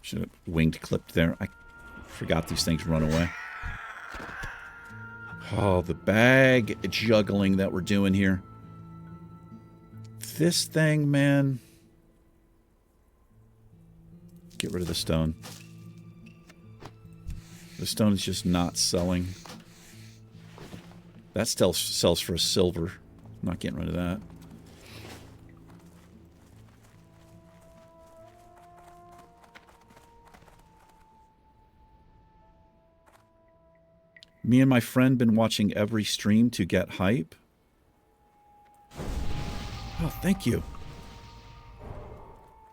Should have winged clipped there. I forgot these things run away. Oh, the bag juggling that we're doing here. This thing, man. Get rid of the stone. The stone is just not selling. That still sells for a silver. I'm not getting rid of that. Me and my friend been watching every stream to get hype. Oh, thank you.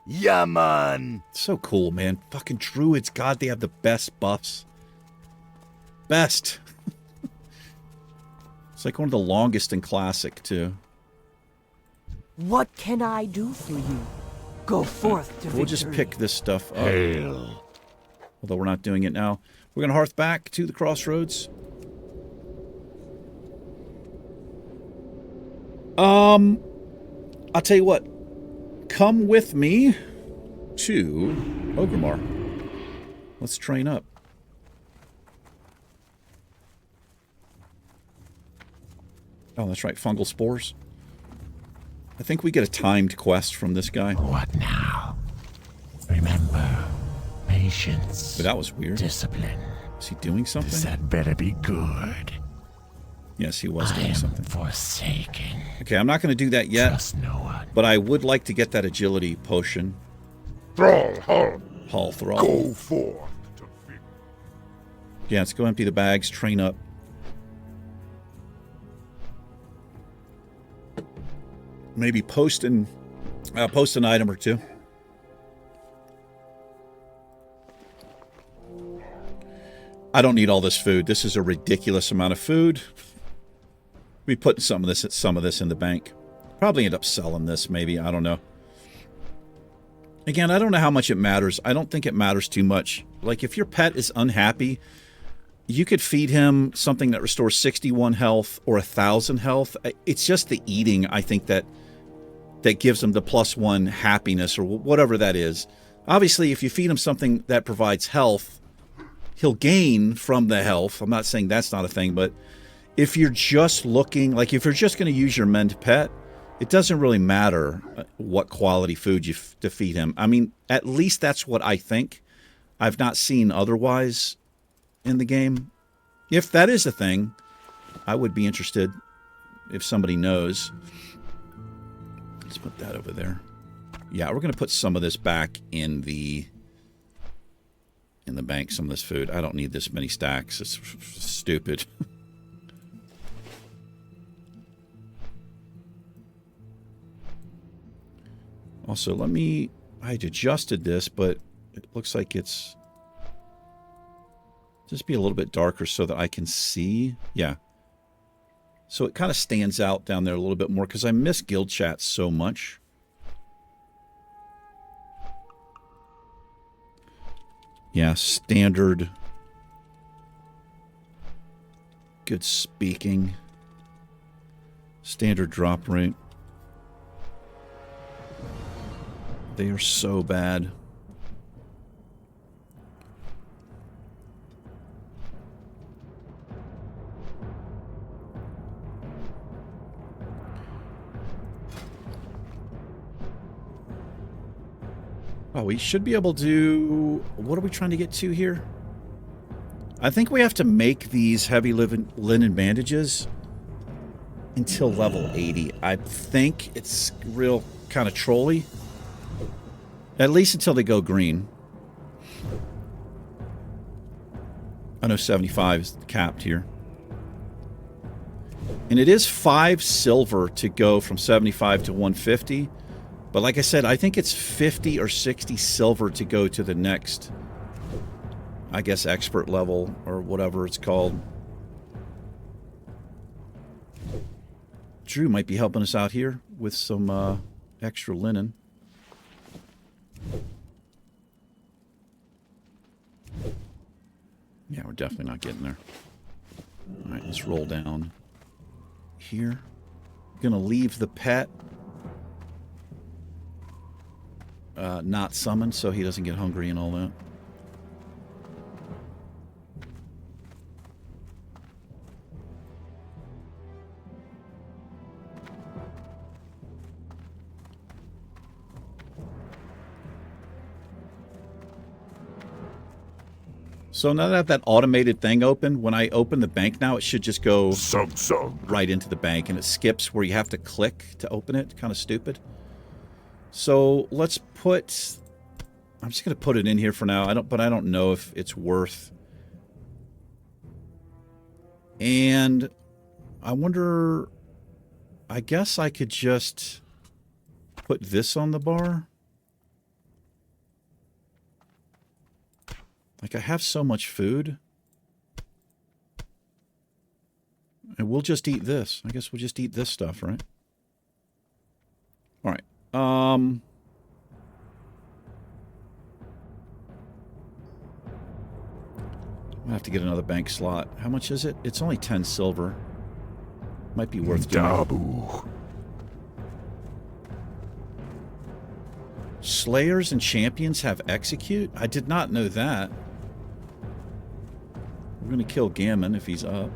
Yeah, man. So cool, man. Fucking druids, God, they have the best buffs. Best. It's like one of the longest in Classic, too. What can I do for you? Go forth to victory. We'll just pick this stuff up. Hail. Although we're not doing it now. We're going to hearth back to the crossroads. I'll tell you what. Come with me to Ogremar. Let's train up. Oh, that's right. Fungal spores. I think we get a timed quest from this guy. What now? Remember, patience. But that was weird. Discipline. Is he doing something? This had better be good. Yes, he was I doing am something. forsaken. Okay, I'm not going to do that yet. Trust no one. But I would like to get that agility potion. Thrall, Hall Thrall. go forth to victory. Yeah, let's go empty the bags, train up. Maybe post an item or 2. I don't need all this food. This is a ridiculous amount of food. We put some of this in the bank. Probably end up selling this, maybe. I don't know. Again, I don't know how much it matters. I don't think it matters too much. Like, if your pet is unhappy, you could feed him something that restores 61 health or 1,000 health. It's just the eating, I think, that gives him the +1 happiness or whatever that is. Obviously, if you feed him something that provides health, he'll gain from the health. I'm not saying that's not a thing, but if you're just looking, like if you're just going to use your mend pet, it doesn't really matter what quality food you to feed him. I mean, at least that's what I think. I've not seen otherwise in the game. If that is a thing, I would be interested if somebody knows. Let's put that over there. Yeah, we're going to put some of this back in the bank, some of this food. I don't need this many stacks. It's stupid. Also, I adjusted this, but it looks like it's just be a little bit darker so that I can see. Yeah. So it kind of stands out down there a little bit more because I miss guild chat so much. Yeah, standard. Good speaking. Standard drop rate. They are so bad. Oh, we should be able to... What are we trying to get to here? I think we have to make these heavy linen bandages until level 80. I think it's real kind of trolly. At least until they go green. I know 75 is capped here. And it is 5 silver to go from 75 to 150. But like I said, I think it's 50 or 60 silver to go to the next, I guess, expert level or whatever it's called. Drew might be helping us out here with some extra linen. Yeah, we're definitely not getting there. All right, let's roll down here. Gonna leave the pet not summoned so he doesn't get hungry and all that. So now that I have that automated thing open, when I open the bank now, it should just go right into the bank, and it skips where you have to click to open it. Kind of stupid. So let's put... I'm just going to put it in here for now. But I don't know if it's worth... And I wonder... I guess I could just put this on the bar. Like, I have so much food. And we'll just eat this. I guess we'll just eat this stuff, right? All right. I'm gonna have to get another bank slot. How much is it? It's only 10 silver. Might be worth doing. Slayers and champions have execute? I did not know that. We're gonna kill Gammon if he's up.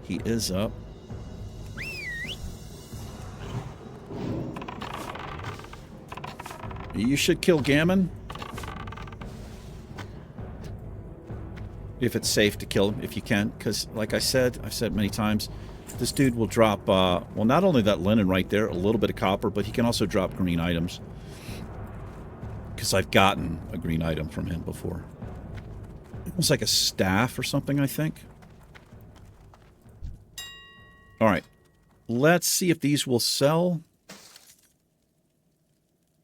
He is up. You should kill Gammon. If it's safe to kill him, if you can. Because, like I've said many times, this dude will drop, well, not only that linen right there, a little bit of copper, but he can also drop green items. Because I've gotten a green item from him before. It was like a staff or something, I think. Alright. Let's see if these will sell.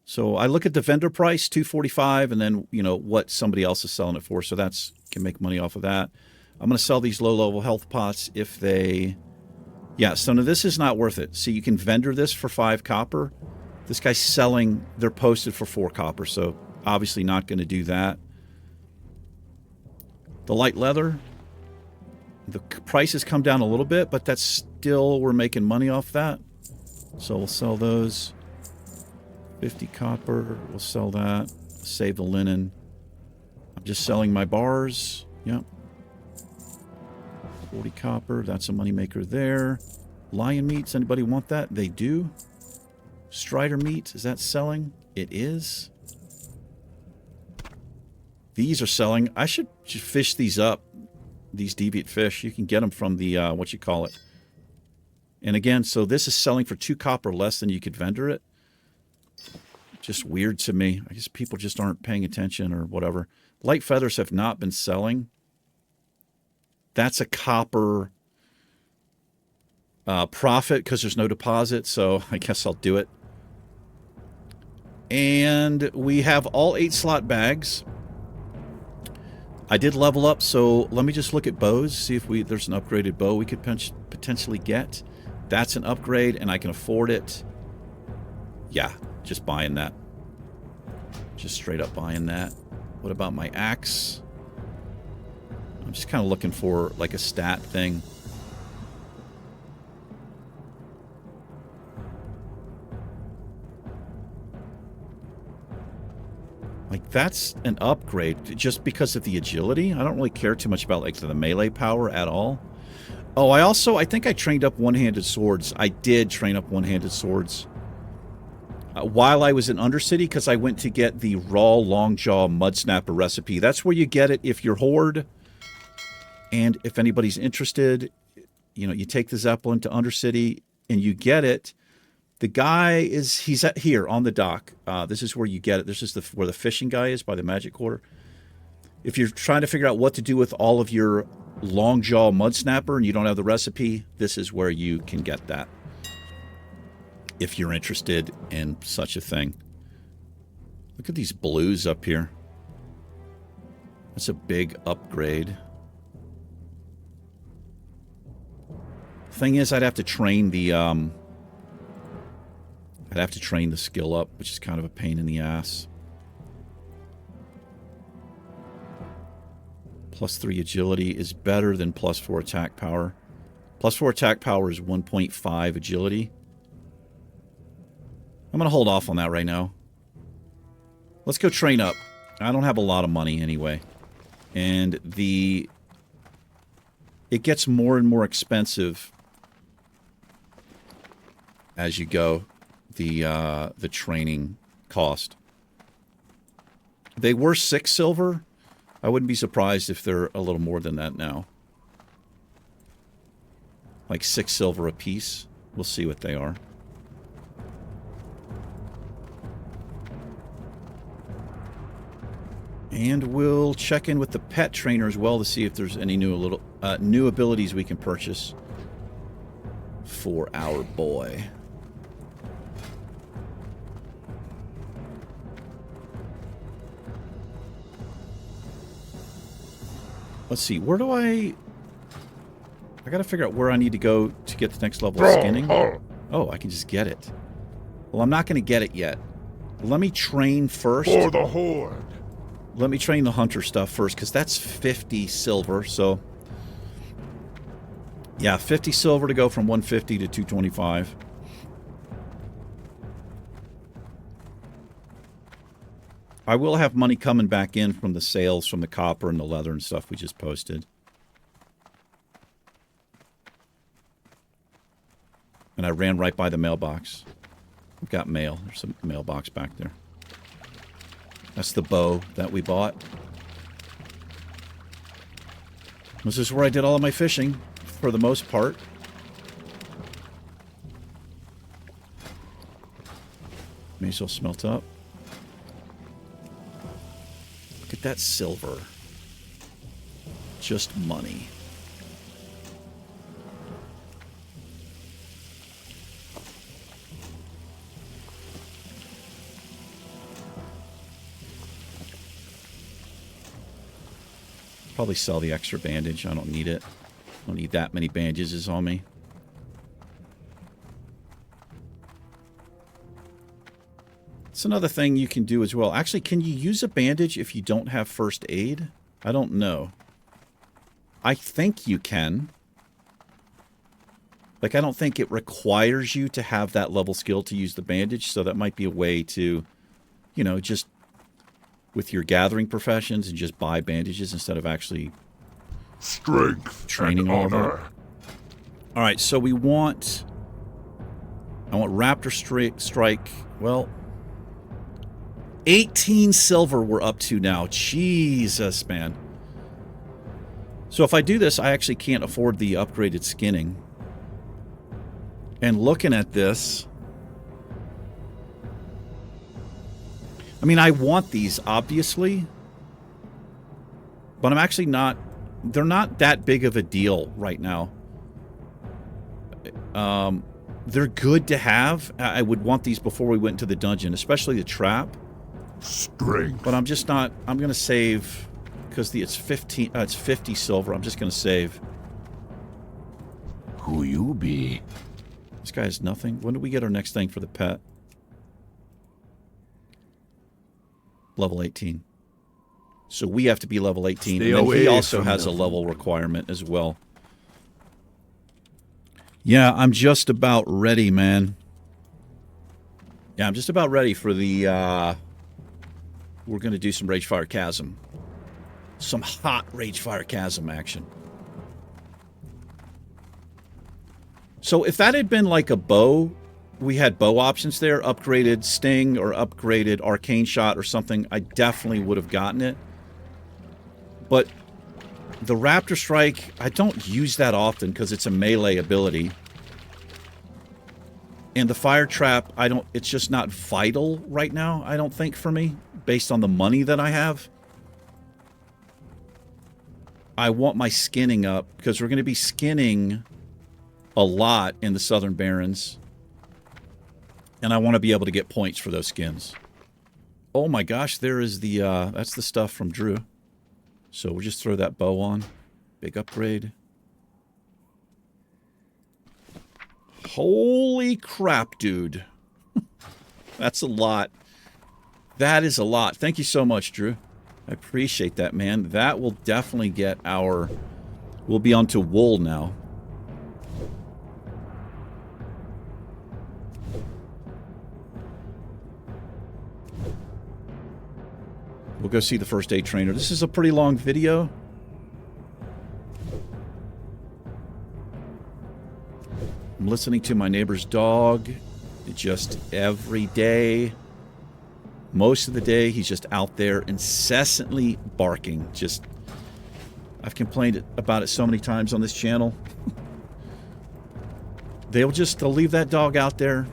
So I look at the vendor price, $245, and then, you know, what somebody else is selling it for. So that's, can make money off of that. I'm going to sell these low-level health pots if they Yeah, so no, this is not worth it. See, you can vendor this for 5 copper. This guy's selling, they're posted for 4 copper, so obviously not going to do that. The light leather, the price has come down a little bit, but that's still, we're making money off that. So we'll sell those. 50 copper, we'll sell that. Save the linen. I'm just selling my bars. Yep. 40 copper, that's a moneymaker there. Lion meats, anybody want that? They do. Strider meat, is that selling? It is. These are selling. I should fish these up. These deviant fish. You can get them from the, what you call it. And again, so this is selling for 2 copper less than you could vendor it. Just weird to me. I guess people just aren't paying attention or whatever. Light feathers have not been selling. That's a copper profit because there's no deposit, so I guess I'll do it. And we have all 8 slot bags. I did level up, so let me just look at bows, see if there's an upgraded bow we could potentially get. That's an upgrade, and I can afford it. Yeah, just buying that. Just straight up buying that. What about my axe? I'm just kind of looking for like a stat thing. Like, that's an upgrade just because of the agility. I don't really care too much about like the melee power at all. Oh, I think I trained up one-handed swords. I did train up one-handed swords while I was in Undercity because I went to get the raw Longjaw Mud Snapper recipe. That's where you get it if you're Horde. And if anybody's interested, you know, you take the Zeppelin to Undercity and you get it. The guy he's here on the dock. This is where you get it. This is where the fishing guy is by the Magic Quarter. If you're trying to figure out what to do with all of your Longjaw Mud Snapper and you don't have the recipe, this is where you can get that. If you're interested in such a thing. Look at these blues up here. That's a big upgrade. Thing is, I'd have to train the skill up, which is kind of a pain in the ass. +3 agility is better than +4 attack power. +4 attack power is 1.5 agility. I'm going to hold off on that right now. Let's go train up. I don't have a lot of money anyway. And it gets more and more expensive as you go, the training cost. They were 6 silver. I wouldn't be surprised if they're a little more than that now. Like 6 silver a piece. We'll see what they are. And we'll check in with the pet trainer as well to see if there's any new abilities we can purchase for our boy. Let's see, where do I gotta figure out where I need to go to get the next level of skinning. Oh, I can just get it. Well, I'm not gonna get it yet. Let me train first. For the Horde. Let me train the hunter stuff first, because that's 50 silver, so... Yeah, 50 silver to go from 150 to 225. I will have money coming back in from the sales from the copper and the leather and stuff we just posted. And I ran right by the mailbox. We've got mail. There's a mailbox back there. That's the bow that we bought. This is where I did all of my fishing, for the most part. May as well smelt up. Look at that silver. Just money. Probably sell the extra bandage. I don't need it. I don't need that many bandages on me. That's another thing you can do as well. Actually, can you use a bandage if you don't have first aid? I don't know. I think you can. Like, I don't think it requires you to have that level skill to use the bandage, so that might be a way to, you know, just with your gathering professions and just buy bandages instead of actually Strength training and all of that. honor. All right, so I want Raptor Strike. Well, 18 silver we're up to now. Jesus, man. So if I do this, I actually can't afford the upgraded skinning. And looking at this, I mean, I want these, obviously. But I'm actually not... They're not that big of a deal right now. They're good to have. I would want these before we went into the dungeon, especially the trap. Strength. But I'm just not... I'm going to save... Because it's 15... it's 50 silver. I'm just going to save. Who you be? This guy has nothing. When do we get our next thing for the pet? Level 18. So we have to be level 18. Stay And then he away also from has a them. level requirement as well. Yeah, I'm just about ready, man. Yeah, I'm just about ready for the... we're going to do some Ragefire Chasm. Some hot Ragefire Chasm action. So if that had been like a bow, we had bow options there, upgraded Sting or upgraded Arcane Shot or something, I definitely would have gotten it. But the Raptor Strike, I don't use that often because it's a melee ability. And the Fire Trap, it's just not vital right now, I don't think, for me, based on the money that I have. I want my skinning up because we're going to be skinning a lot in the Southern Barrens. And I want to be able to get points for those skins. Oh my gosh, there is the, that's the stuff from Drew. So we'll just throw that bow on. Big upgrade. Holy crap, dude. That's a lot. That is a lot. Thank you so much, Drew. I appreciate that, man. That will definitely get our... We'll be on to wool now. We'll go see the first aid trainer. This is a pretty long video. I'm listening to my neighbor's dog just every day. Most of the day, he's just out there incessantly barking. I've complained about it so many times on this channel. They'll leave that dog out there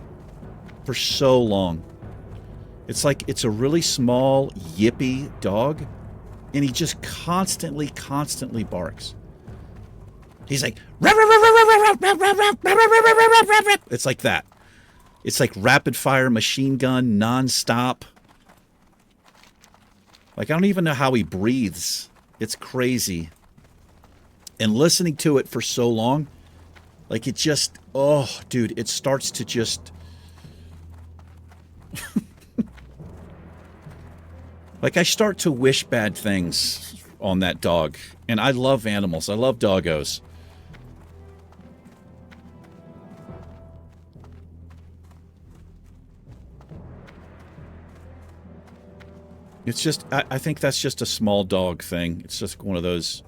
for so long. It's like it's a really small, yippy dog, and he just constantly barks. He's like, it's like that. It's like rapid fire machine gun, nonstop. Like, I don't even know how he breathes. It's crazy. And listening to it for so long, like it just, oh, dude, it starts to just... Like, I start to wish bad things on that dog. And I love animals. I love doggos. It's just, I think that's just a small dog thing. It's just one of those.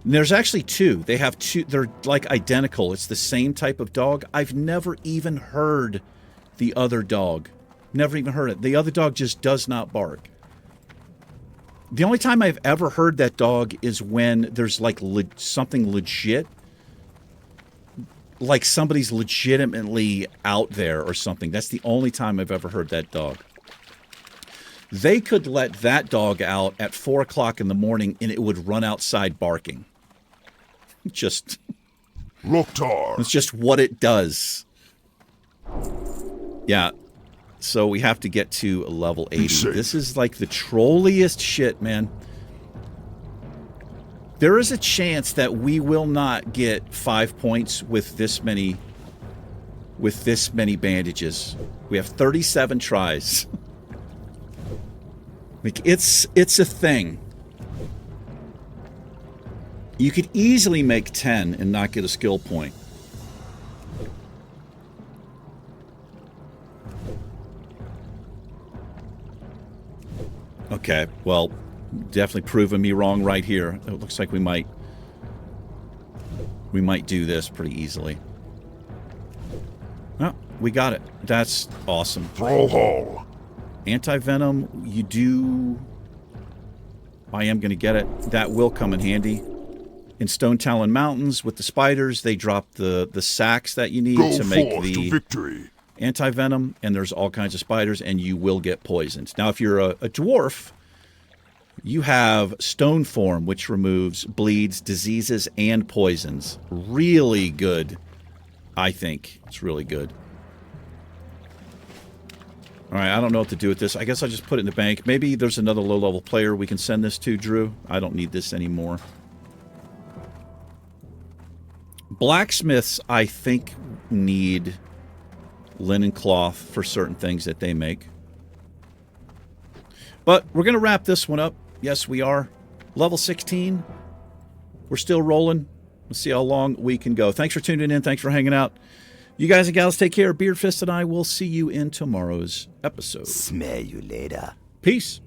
And there's actually two. They have two. They're like identical. It's the same type of dog. I've never even heard the other dog. Never even heard it. The other dog just does not bark. The only time I've ever heard that dog is when there's like something legit. Like somebody's legitimately out there or something. That's the only time I've ever heard that dog. They could let that dog out at 4 o'clock in the morning and it would run outside barking. Just... Loktar. It's just what it does. Yeah. So we have to get to level 80. This is like the trolliest shit, man. There is a chance that we will not get 5 points with this many with this many bandages. We have 37 tries. Like, it's a thing. You could easily make 10 and not get a skill point. Okay, well, definitely proving me wrong right here. It looks like we might do this pretty easily. Oh, we got it. That's awesome. Thrall Hall. Anti-venom, you do... I am going to get it. That will come in handy. In Stone Talon Mountains, with the spiders, they drop the sacks that you need Go to make forth to the victory. anti-venom, and there's all kinds of spiders, and you will get poisoned. Now, if you're a dwarf, you have Stone Form, which removes bleeds, diseases, and poisons. Really good, I think. It's really good. All right, I don't know what to do with this. I guess I'll just put it in the bank. Maybe there's another low-level player we can send this to, Drew. I don't need this anymore. Blacksmiths, I think, need linen cloth for certain things that they make. But we're going to wrap this one up. Yes, we are. Level 16. We're still rolling. Let's see how long we can go. Thanks for tuning in. Thanks for hanging out. You guys and gals take care. Beardfist and I will see you in tomorrow's episode. Smell you later. Peace.